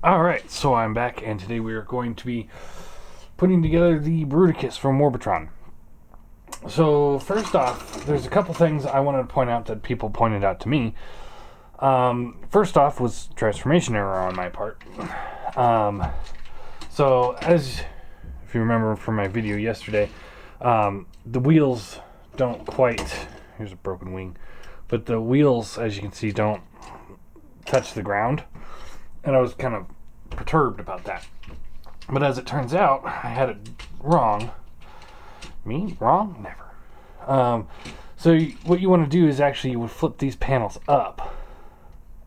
Alright, so I'm back, and today we are going to be putting together the Bruticus from Warbotron. So, first off, there's a couple things I wanted to point out that people pointed out to me. First off was transformation error on my part. So, if you remember from my video yesterday, the wheels don't quite, here's a broken wing, but the wheels, as you can see, don't touch the ground. And I was kind of perturbed about that. But as it turns out, I had it wrong. Me? Wrong? Never. So what you want to do is actually you would flip these panels up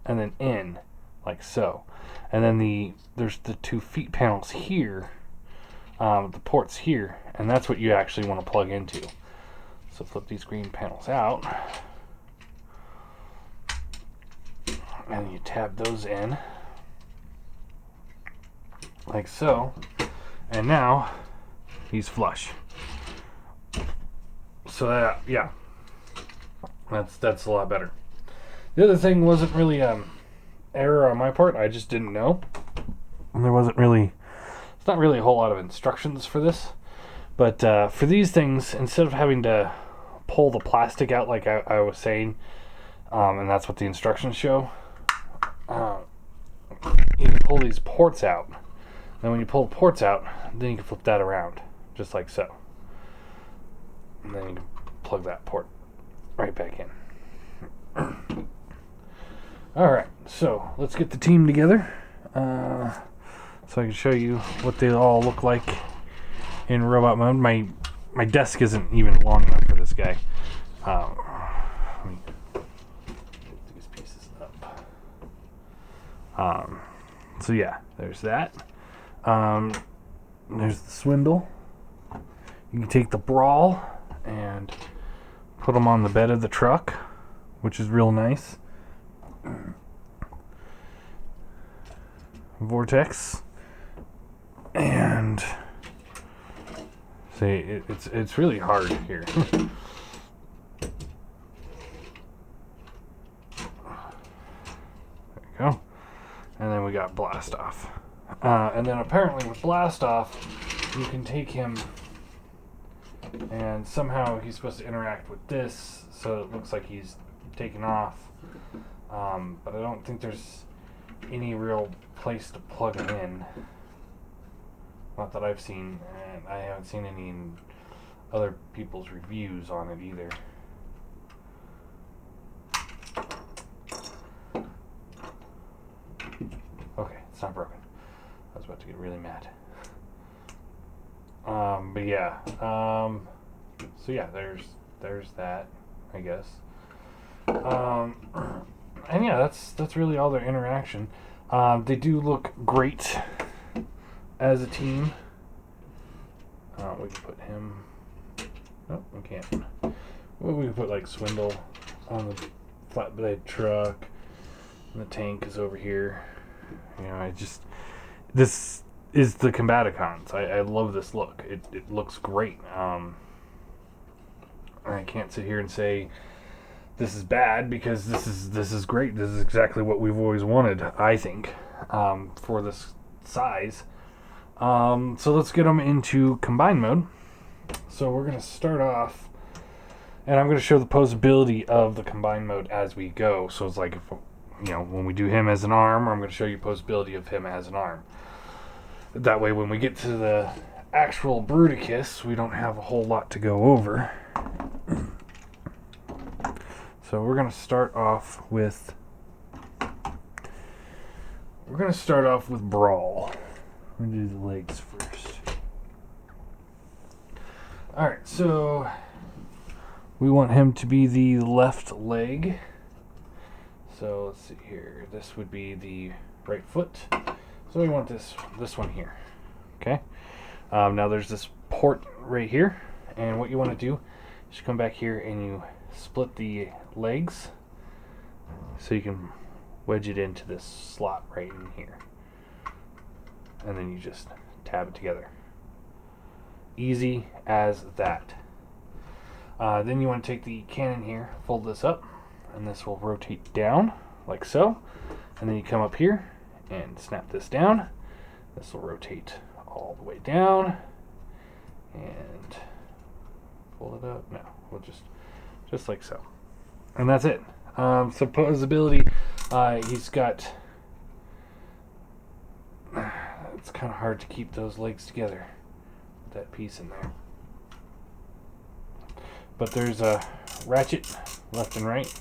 and then in, like so. And then there's the 2 feet panels here, the ports here, and that's what you actually want to plug into. So flip these green panels out. And you tab those in. Like so, and now he's flush. So that, yeah, that's a lot better. The other thing wasn't really error on my part. I just didn't know. And it's not really a whole lot of instructions for this. But for these things, instead of having to pull the plastic out like I was saying, and that's what the instructions show, you can pull these ports out. And when you pull the ports out, then you can flip that around, just like so. And then you can plug that port right back in. Alright, so let's get the team together. So I can show you what they all look like in robot mode. My desk isn't even long enough for this guy. Let me get these pieces up. So yeah, there's that. There's the swindle. You can take the brawl and put them on the bed of the truck, which is real nice. Vortex, and see, it's really hard here. There you go. And then we got blast off. And then apparently with blast off, you can take him and somehow he's supposed to interact with this so it looks like he's taken off. But I don't think there's any real place to plug him in. Not that I've seen, and I haven't seen any in other people's reviews on it either. Okay, it's not broken. I was about to get really mad. But yeah. So yeah, there's that, I guess. And yeah, that's really all their interaction. They do look great as a team. We can put him. Oh, we can't. Well, we can put like Swindle on the flatbed truck, and the tank is over here. You know, this is the Combaticons. I love this look. It looks great. I can't sit here and say this is bad because this is great. This is exactly what we've always wanted, I think, for this size. So let's get them into combine mode. So we're going to start off, and I'm going to show the posability of the combine mode as we go. So it's like, when we do him as an arm, I'm going to show you posability of him as an arm. That way when we get to the actual Bruticus, we don't have a whole lot to go over. So we're going to start off with Brawl. We're going to do the legs first. Alright, so we want him to be the left leg. So let's see here. This would be the right foot. So we want this one here. Okay. Now there's this port right here, and what you want to do is you come back here and you split the legs so you can wedge it into this slot right in here, and then you just tab it together. Easy as that. Then you want to take the cannon here, fold this up, and this will rotate down like so, and then you come up here and snap this down. This will rotate all the way down and pull it up. No, we'll just like so. And that's it. So posability, he's got, it's kind of hard to keep those legs together, that piece in there. But there's a ratchet left and right,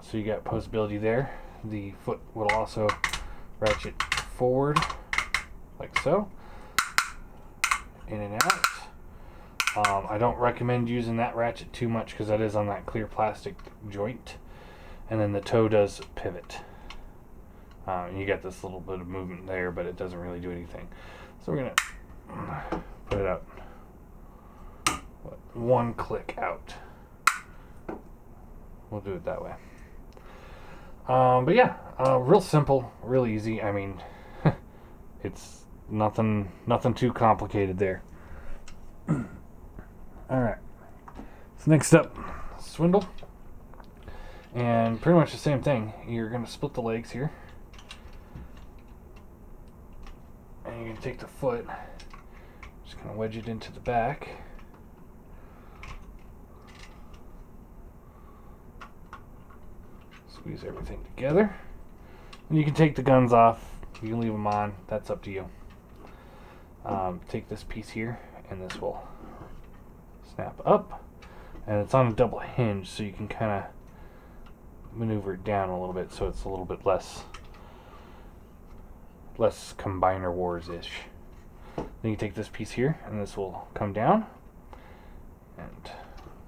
so you got posability there. The foot will also ratchet forward like so, in and out. I don't recommend using that ratchet too much because that is on that clear plastic joint, and then the toe does pivot. You get this little bit of movement there, but it doesn't really do anything. So we're gonna put it out. One click out. We'll do it that way. But yeah, real simple, real easy. I mean, it's nothing too complicated there. All right. So next up, swindle, and pretty much the same thing. You're gonna split the legs here, and you're gonna take the foot, just kind of wedge it into the back. Squeeze everything together. And you can take the guns off. You can leave them on. That's up to you. Take this piece here, and this will snap up. And it's on a double hinge, so you can kind of maneuver it down a little bit, so it's a little bit less Combiner Wars-ish. Then you take this piece here, and this will come down. And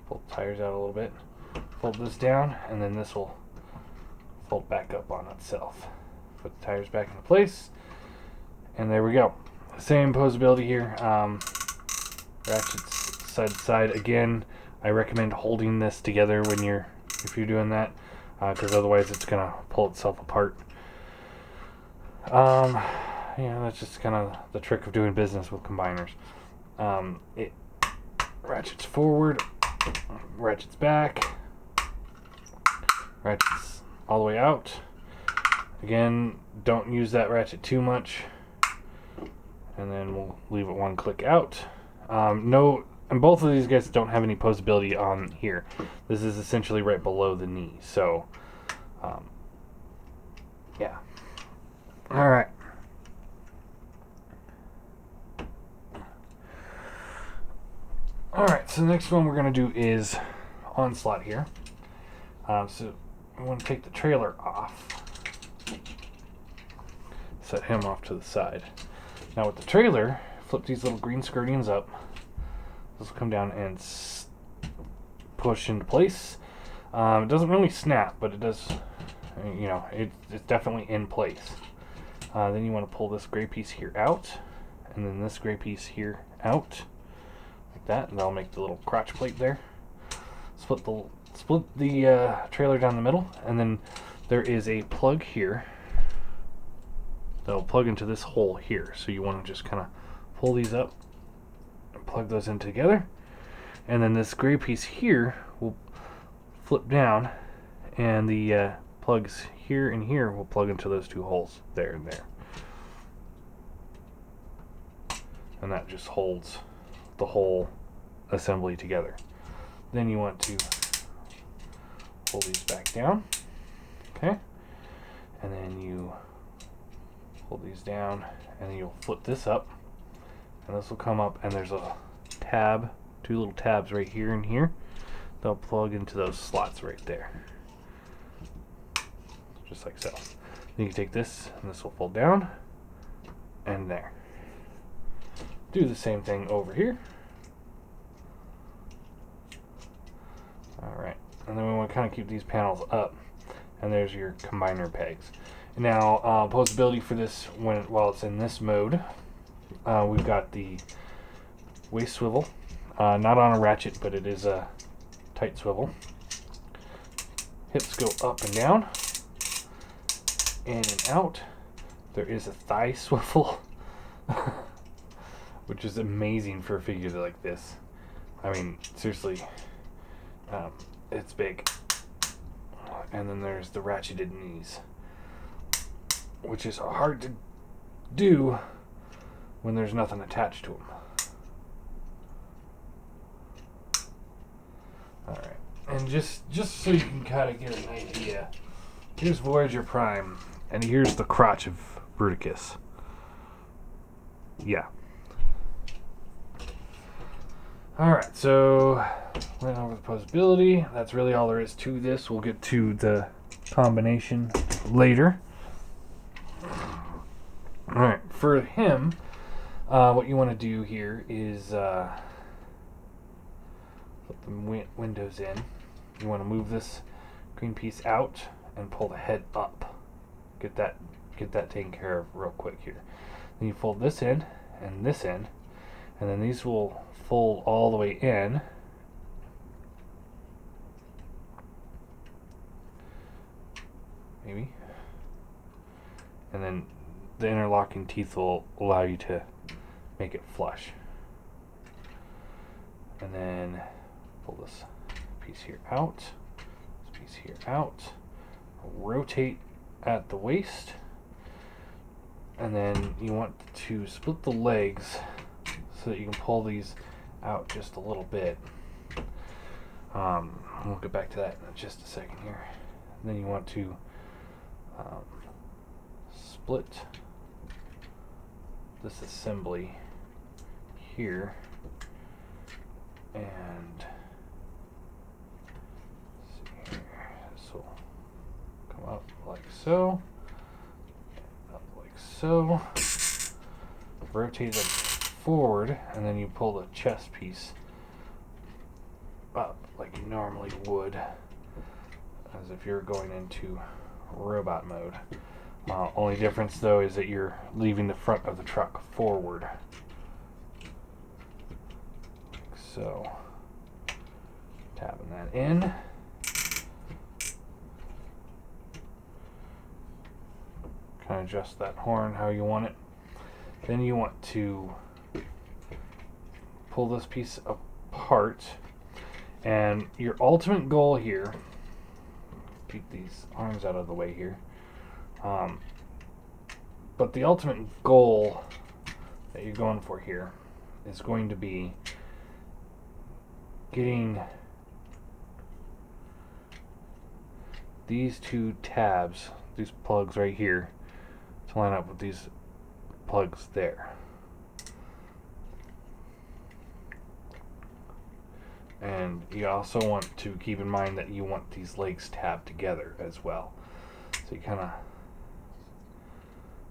pull the tires out a little bit. Fold this down, and then this will fold back up on itself. Put the tires back into place, and there we go. Same posability here. Ratchets side to side. Again, I recommend holding this together if you're doing that, because otherwise it's gonna pull itself apart. Yeah, that's just kind of the trick of doing business with combiners. It ratchets forward, ratchets back, ratchets all the way out. Again, don't use that ratchet too much, and then we'll leave it one click out. And both of these guys don't have any posability on here. This is essentially right below the knee, so yeah. All right. All right, so the next one we're gonna do is onslaught here. So I want to take the trailer off. Set him off to the side. Now with the trailer, flip these little green skirtings up. This will come down and push into place. It doesn't really snap, but it does, it's definitely in place. Then you want to pull this gray piece here out, and then this gray piece here out, like that, and that'll make the little crotch plate there. Split the trailer down the middle, and then there is a plug here that'll plug into this hole here. So you want to just kind of pull these up and plug those in together, and then this gray piece here will flip down, and the plugs here and here will plug into those two holes there and there, and that just holds the whole assembly together. Then you want to pull these back down, okay, and then you pull these down, and then you'll flip this up, and this will come up, and there's a tab, two little tabs right here and here. They'll plug into those slots right there, just like so. Then you can take this, and this will fold down, and there. Do the same thing over here. Alright, and then we want to kind of keep these panels up, and there's your combiner pegs. Now, posability for this, while it's in this mode, we've got the waist swivel, not on a ratchet, but it is a tight swivel. Hips go up and down, in and out. There is a thigh swivel, which is amazing for a figure like this. I mean, seriously, it's big. And then there's the ratcheted knees. which is hard to do when there's nothing attached to them. Alright, and just so you can kind of get an idea, here's Voyager Prime, and here's the crotch of Bruticus. Yeah. Alright, so went over the posability. That's really all there is to this. We'll get to the combination later. Alright, for him, what you want to do here is put the windows in. You want to move this green piece out and pull the head up. Get that taken care of real quick here. Then you fold this in and this in, and then these will fold all the way in. Maybe. And then the interlocking teeth will allow you to make it flush. And then pull this piece here out, this piece here out, rotate at the waist, and then you want to split the legs so that you can pull these out just a little bit. We'll get back to that in just a second here. And then you want to split this assembly here, and let's see here, this will come up like so, up like so, rotate them forward, and then you pull the chest piece up like you normally would, as if you're going into robot mode. Only difference though is that you're leaving the front of the truck forward. Like so. Tapping that in. Kind of adjust that horn how you want it. Then you want to pull this piece apart, and your ultimate goal here, keep these arms out of the way here, but the ultimate goal that you're going for here is going to be getting these two tabs, these plugs right here, to line up with these plugs there. And you also want to keep in mind that you want these legs tabbed together as well. So you kind of,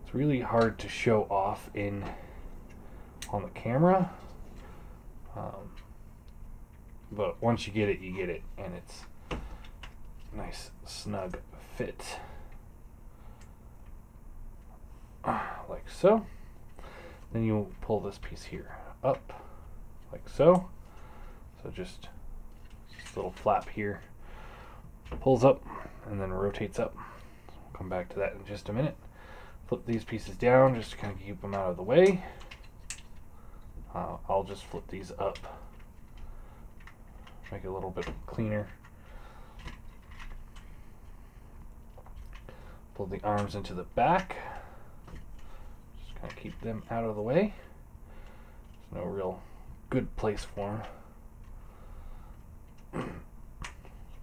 it's really hard to show off on the camera, but once you get it, and it's nice snug fit, like so. Then you pull this piece here up, like so. So just this little flap here pulls up and then rotates up. We'll come back to that in just a minute. Flip these pieces down just to kind of keep them out of the way. I'll just flip these up, make it a little bit cleaner. Pull the arms into the back. Just kind of keep them out of the way. There's no real good place for them.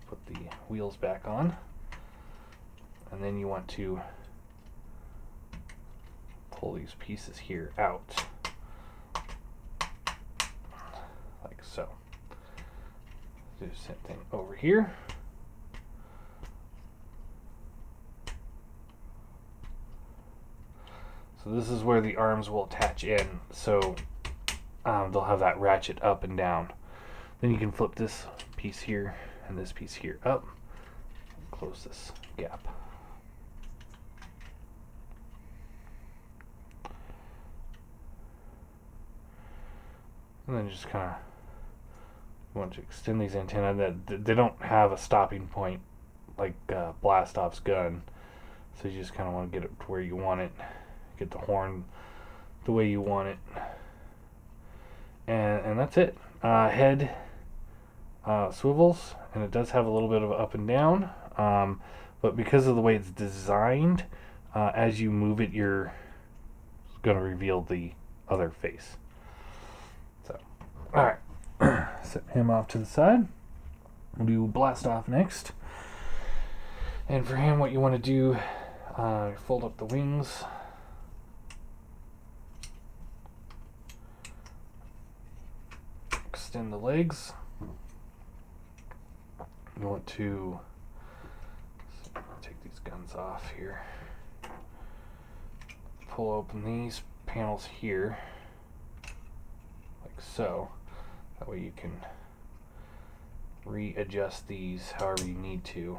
Put the wheels back on, and then you want to pull these pieces here out like so. Do the same thing over here. So this is where the arms will attach in, so they'll have that ratchet up and down. Then you can flip this piece here and this piece here up, close this gap. And then just kind of want to extend these antennae. That they don't have a stopping point like Blastoff's gun, so you just kind of want to get it to where you want it, get the horn the way you want it, and that's it. Head swivels, and it does have a little bit of up and down, but because of the way it's designed, as you move it, you're going to reveal the other face. So, alright. Set him off to the side. We'll do blast off next. And for him, what you want to do, fold up the wings. Extend the legs. You want to take these guns off here. Pull open these panels here, like so. That way you can readjust these however you need to.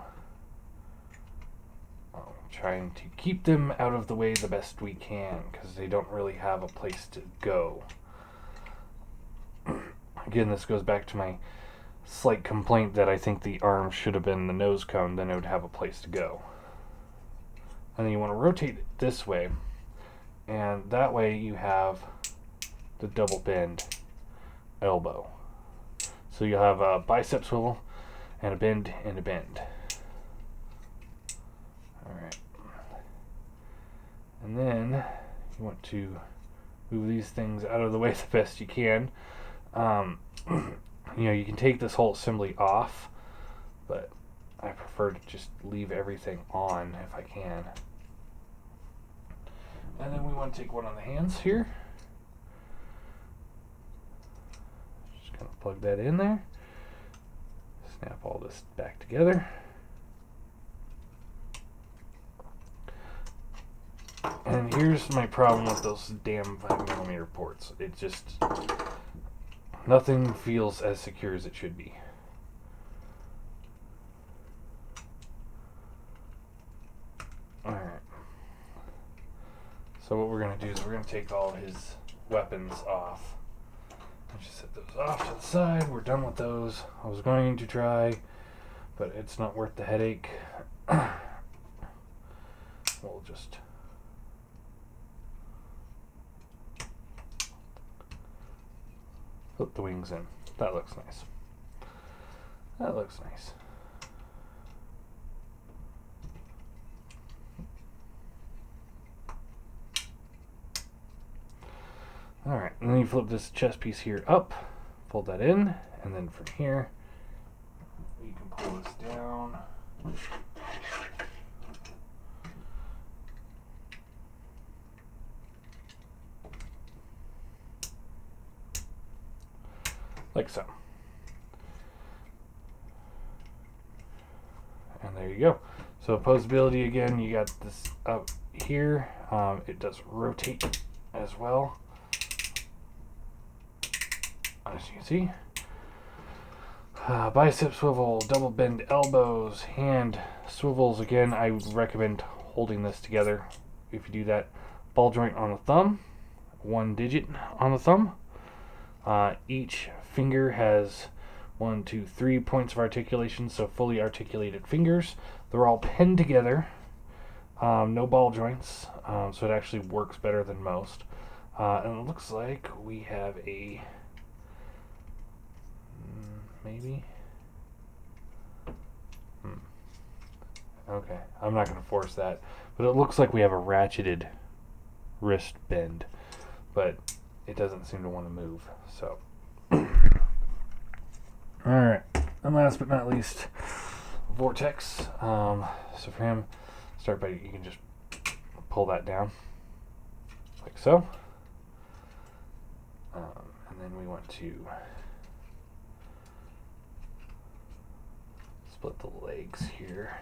Trying to keep them out of the way the best we can, because they don't really have a place to go. Again, this goes back to my slight complaint that I think the arm should have been the nose cone, then it would have a place to go. And then you want to rotate it this way, and that way you have the double bend elbow. So you'll have a bicep swivel and a bend and a bend. Alright. And then you want to move these things out of the way the best you can. You know, you can take this whole assembly off, but I prefer to just leave everything on if I can. And then we want to take one on the hands here. Just kind of plug that in there. Snap all this back together. And here's my problem with those damn 5mm ports. It just, nothing feels as secure as it should be. Alright. So what we're going to do is we're going to take all his weapons off. I'll just set those off to the side. We're done with those. I was going to try, but it's not worth the headache. We'll just put the wings in. That looks nice. That looks nice. Alright, and then you flip this chest piece here up, fold that in, and then from here, you can pull this down. Like so. And there you go. So opposability again, you got this up here. It does rotate as well, as you can see. Bicep swivel, double bend elbows, hand swivels. Again, I would recommend holding this together if you do that. Ball joint on the thumb, 1 digit on the thumb. Each finger has 1, 2, 3 points of articulation, so fully articulated fingers. They're all pinned together, no ball joints, so it actually works better than most. And it looks like we have a maybe. Okay, I'm not going to force that, but it looks like we have a ratcheted wrist bend, but it doesn't seem to want to move. So, alright, and last but not least, vortex. So for him, start by, you can just pull that down like so, and then we want to split the legs here.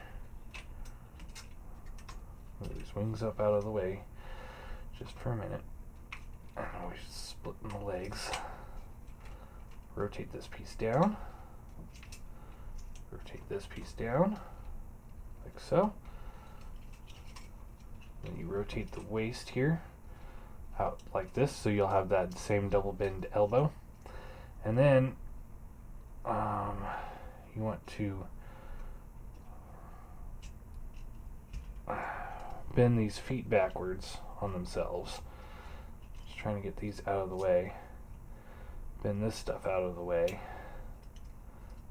Move these wings up out of the way just for a minute. And we just split in the legs. Rotate this piece down. Rotate this piece down, like so. Then you rotate the waist here out like this, so you'll have that same double bend elbow. And then you want to bend these feet backwards on themselves. Just trying to get these out of the way. Bend this stuff out of the way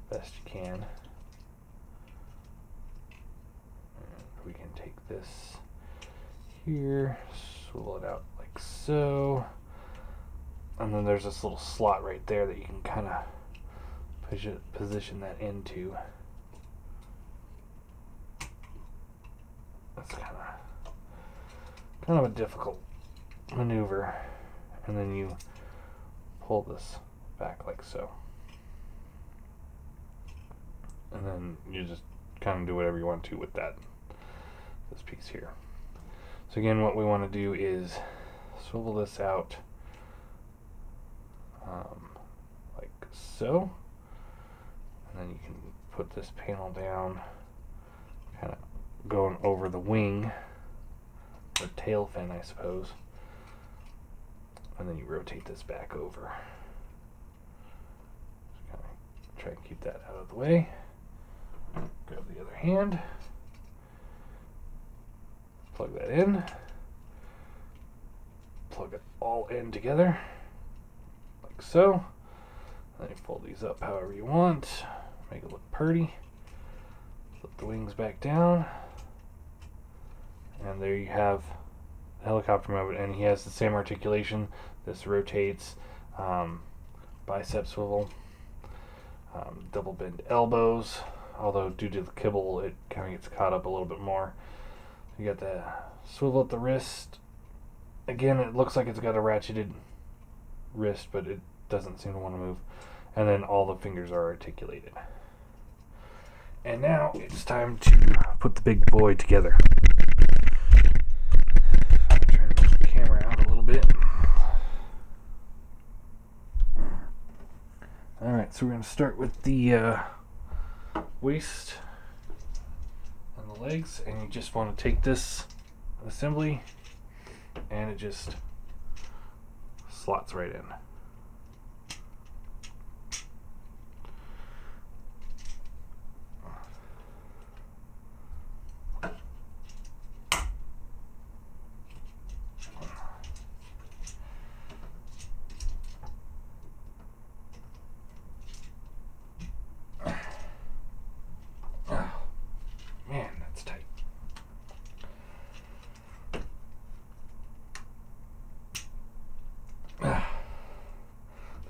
best you can. And we can take this here, swivel it out like so, and then there's this little slot right there that you can kind of position that into. That's kind of a difficult maneuver, and then you pull this back like so, and then you just kind of do whatever you want to with this piece here. So again, what we want to do is swivel this out like so, and then you can put this panel down, kind of going over the wing, or tail fin I suppose, and then you rotate this back over. Just kind of try and keep that out of the way. Grab the other hand, plug that in, plug it all in together like so. Then you fold these up however you want, make it look pretty. Flip the wings back down, and there you have the helicopter mode, and he has the same articulation. This rotates, bicep swivel, double bend elbows, although due to the kibble it kind of gets caught up a little bit more. You got the swivel at the wrist. Again, it looks like it's got a ratcheted wrist, but it doesn't seem to want to move. And then all the fingers are articulated. And now it's time to put the big boy together. I'm trying to move the camera out a little bit. Alright, so we're going to start with the waist and the legs, and you just want to take this assembly and it just slots right in.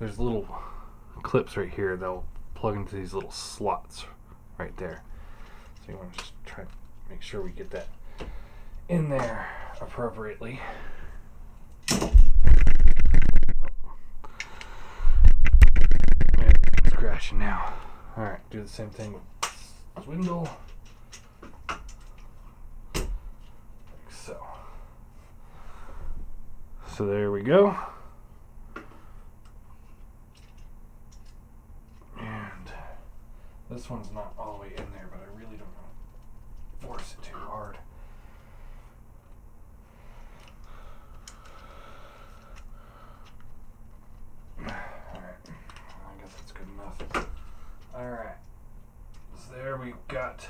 There's little clips right here that'll plug into these little slots right there. So you want to just try to make sure we get that in there appropriately. Everything's crashing now. Alright, do the same thing with swindle. Like so. So there we go. This one's not all the way in there, but I really don't want to force it too hard. Alright, I guess that's good enough. Alright, so there we've got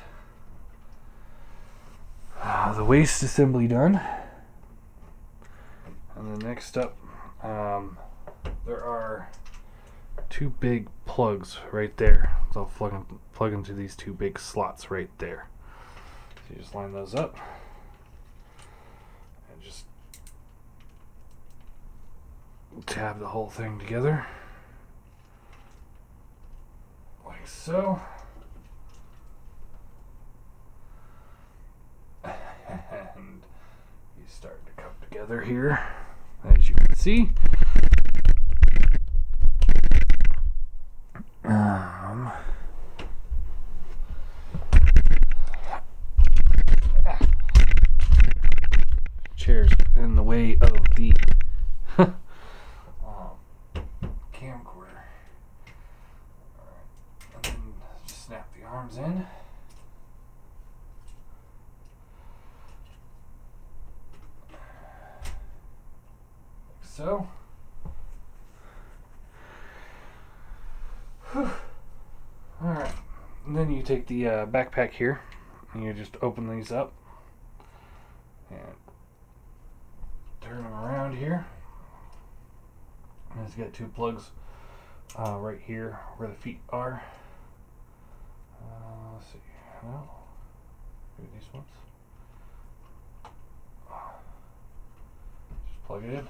the waist assembly done. And then next up, there are two big plugs right there. So I'll plug into these two big slots right there. So you just line those up and just tab the whole thing together like so. And you start to come together here, as you can see. Chairs in the way of the camcorder. Alright, and then just snap the arms in. Like so. Alright, and then you take the backpack here and you just open these up and turn them around here. And it's got two plugs right here where the feet are. Let's see. Well, maybe these ones. plug it in.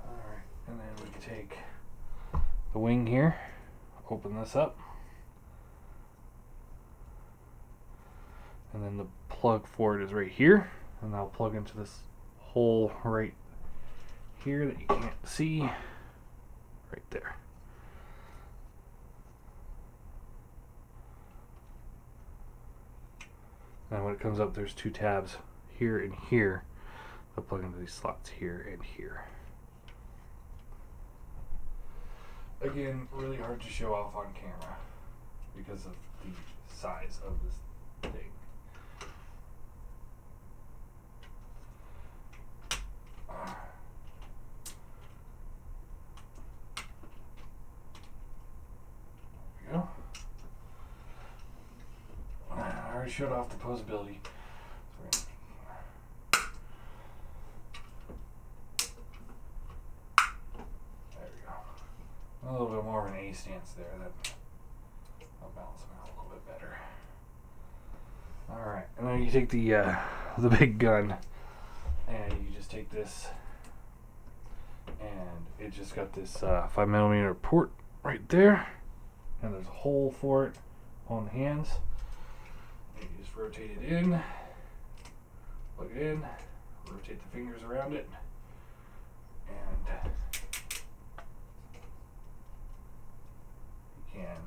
Alright, and then we can take the wing here, open this up, and then the plug for it is right here, and I'll plug into this hole right here that you can't see, right there. And when it comes up, there's two tabs here and here. They'll plug into these slots here and here. Again, really hard to show off on camera because of the size of this thing. There we go. I already showed off the posability. A little bit more of an A stance there. That'll balance them out a little bit better. Alright, and then you take the big gun and you just take this, and it just got this 5mm port right there, and there's a hole for it on the hands. And you just rotate it in, plug it in, rotate the fingers around it, and can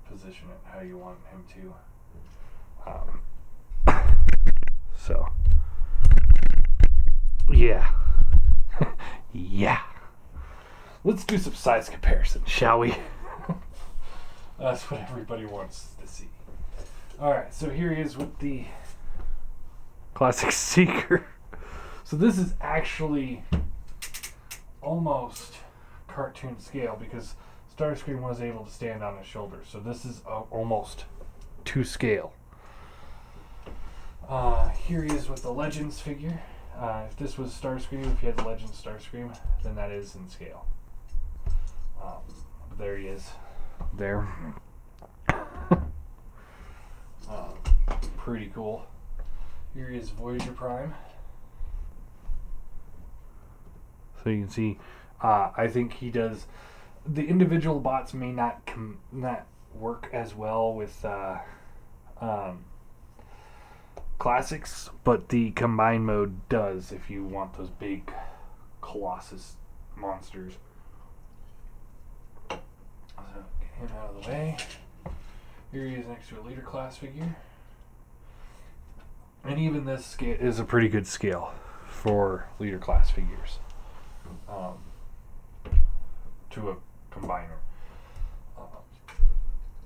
position it how you want him to. So, yeah. Yeah. Let's do some size comparison, shall we? That's what everybody wants to see. Alright, so here he is with the Classic Seeker. So this is actually almost cartoon scale because Starscream was able to stand on his shoulders, so this is almost to scale. Here he is with the Legends figure. If this was Starscream, if you had the Legends Starscream, then that is in scale. There he is. There. Pretty cool. Here he is, Voyager Prime. So you can see, I think he does. The individual bots may not work as well with classics, but the combined mode does if you want those big Colossus monsters. So get him out of the way. Here he is next to a leader class figure. And even this scale is a pretty good scale for leader class figures. To a combiner.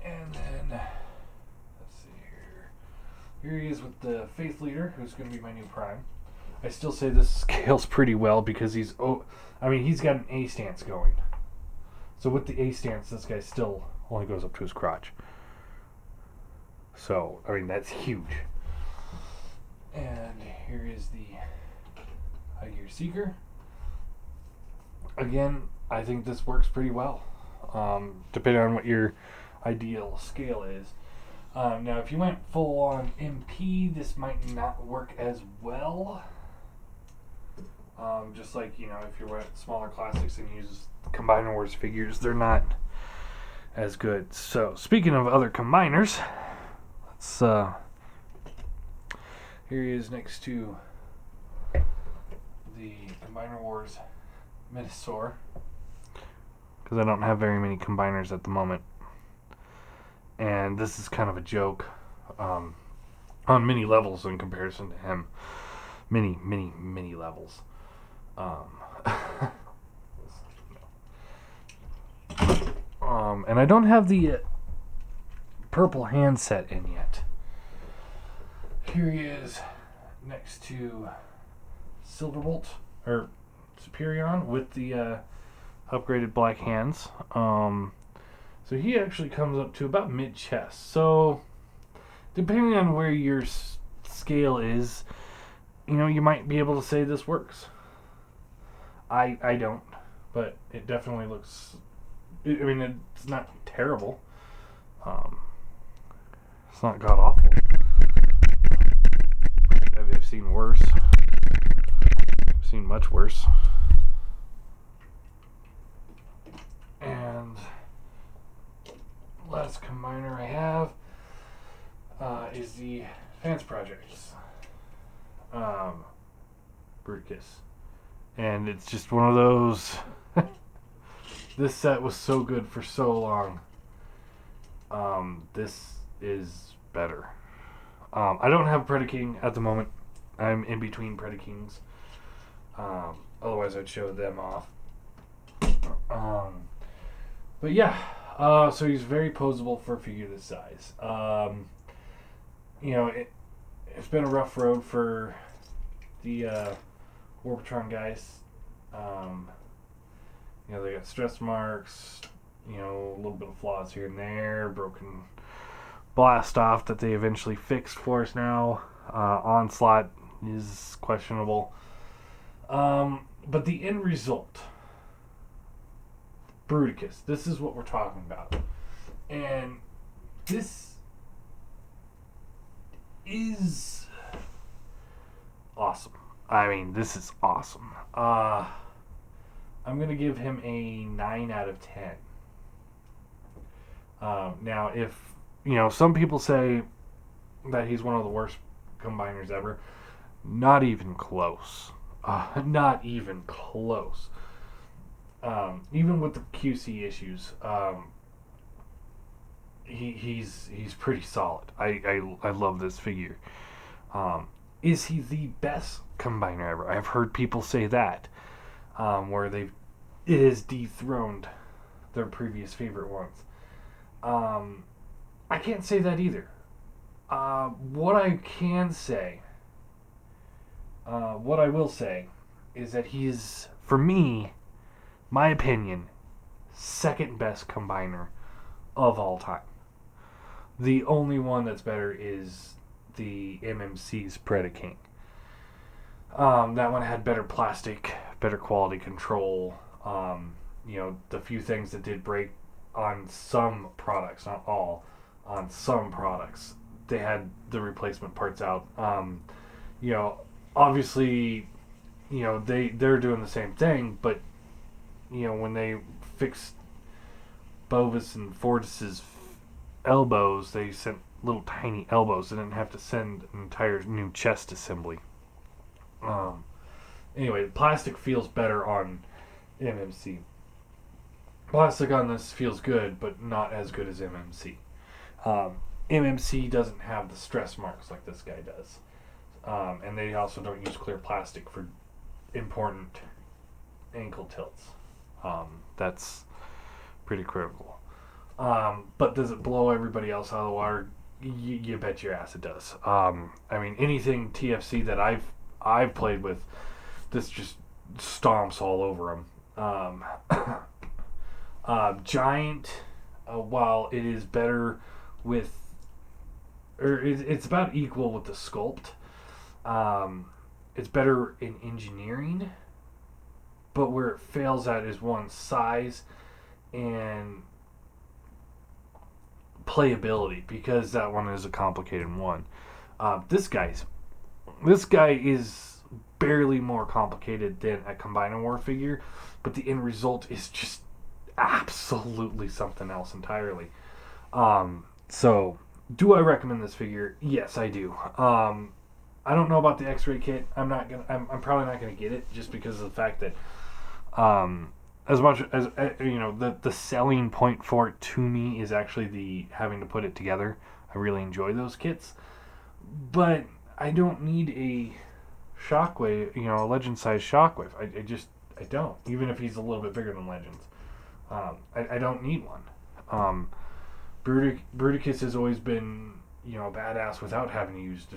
And then, let's see here. Here he is with the Faith Leader, who's going to be my new Prime. I still say this scales pretty well because he's got an A stance going. So with the A stance, this guy still only goes up to his crotch. So, I mean, that's huge. And here is the High Gear Seeker. Again, I think this works pretty well, depending on what your ideal scale is. Now, if you went full on MP, this might not work as well. Just like, if you went smaller classics and use Combiner Wars figures, they're not as good. So, speaking of other combiners, let's, here he is next to the Combiner Wars Minosaur, because I don't have very many combiners at the moment, and this is kind of a joke on many levels in comparison to him. Many levels. And I don't have the purple handset in yet. Here he is next to Silverbolt, or Superion, with the upgraded black hands. So he actually comes up to about mid-chest. So depending on where your scale is, you might be able to say this works. I don't, but it definitely looks, it's not terrible. not god awful. I've seen worse. I've seen much worse. And last combiner I have is the Advanced Projects Bruticus. And it's just one of those. This set was so good for so long. This is better. I don't have Predaking at the moment. I'm in between Predakings. Otherwise, I'd show them off. But yeah, so he's very posable for a figure this size. It's been a rough road for the Warbotron guys. They got stress marks, a little bit of flaws here and there, broken blast off that they eventually fixed for us now. Onslaught is questionable. But the end result, Bruticus, this is what we're talking about. And this is awesome. I mean, this is awesome. I'm going to give him a 9 out of 10. Now, if, some people say that he's one of the worst combiners ever, not even close. Not even close. Even with the QC issues, he's pretty solid. I love this figure. Is he the best combiner ever? I've heard people say that, where it has dethroned their previous favorite ones. I can't say that either. What I will say, is that he is, for me, my opinion, second best combiner of all time. The only one that's better is the MMC's Predaking. That one had better plastic, better quality control. The few things that did break on some products, not all, on some products, they had the replacement parts out. Obviously, they're doing the same thing, but when they fixed Bovis and Fortis's elbows, they sent little tiny elbows. They didn't have to send an entire new chest assembly. Anyway, plastic feels better on MMC. Plastic on this feels good, but not as good as MMC. MMC doesn't have the stress marks like this guy does. And they also don't use clear plastic for important ankle tilts. That's pretty critical. But does it blow everybody else out of the water? You bet your ass it does. Anything TFC that I've played with, this just stomps all over them. Giant, while it is better with, or it's about equal with the sculpt. It's better in engineering, but where it fails at is one, size and playability, because that one is a complicated one. This guy is barely more complicated than a Combine War figure, but the end result is just absolutely something else entirely. So do I recommend this figure? Yes, I do. I don't know about the X-ray kit. I'm probably not gonna get it, just because of the fact that as much as the selling point for it to me is actually the having to put it together. I really enjoy those kits, but I don't need a Shockwave, a Legend size Shockwave. I don't, even if he's a little bit bigger than Legends. I don't need one. Bruticus has always been badass without having to use the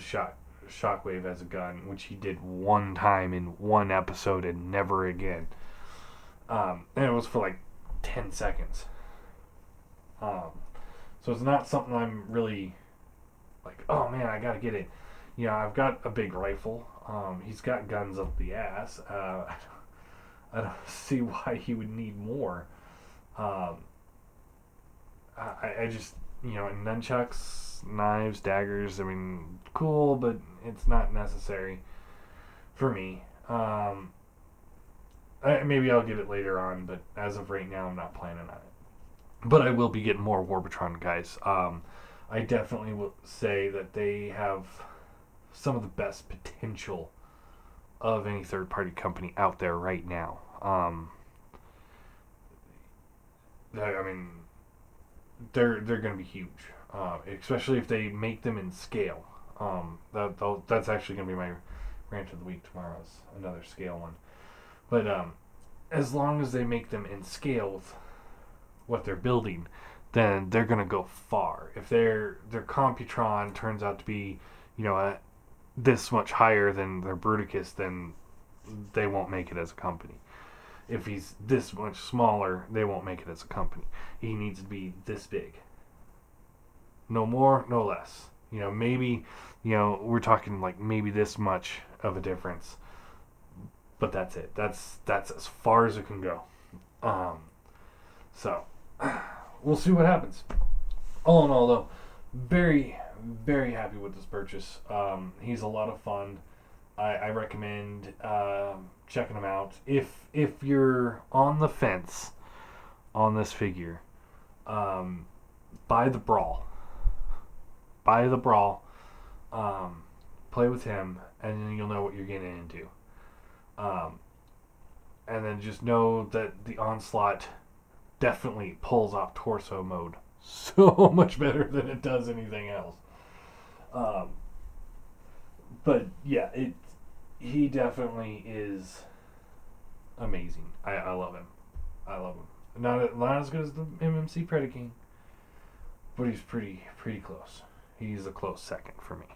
Shockwave as a gun, which he did one time in one episode and never again. And it was for like 10 seconds. So it's not something I'm really like, oh man, I gotta get it. I've got a big rifle. He's got guns up the ass. I don't see why he would need more. and nunchucks, knives, daggers. I mean, cool, but it's not necessary for me. Maybe I'll get it later on, but as of right now, I'm not planning on it. But I will be getting more Warbotron guys. I definitely will say that they have some of the best potential of any third party company out there right now. I mean, they're going to be huge, especially if they make them in scale. That's actually going to be my rant of the week tomorrow's another scale one. But as long as they make them in scale with what they're building, then they're going to go far. If their Computron turns out to be, this much higher than their Bruticus, then they won't make it as a company. If he's this much smaller, they won't make it as a company. He needs to be this big. No more, no less. Maybe, we're talking like maybe this much of a difference. But that's it. That's as far as it can go. So, we'll see what happens. All in all, though, very, very happy with this purchase. He's a lot of fun. I recommend checking him out. If you're on the fence on this figure, buy the Brawl. Buy the Brawl. Play with him, and then you'll know what you're getting into. And then just know that the Onslaught definitely pulls off torso mode so much better than it does anything else. But yeah, he definitely is amazing. I love him. I love him. Not as good as the MMC Predaking, but he's pretty close. He's a close second for me.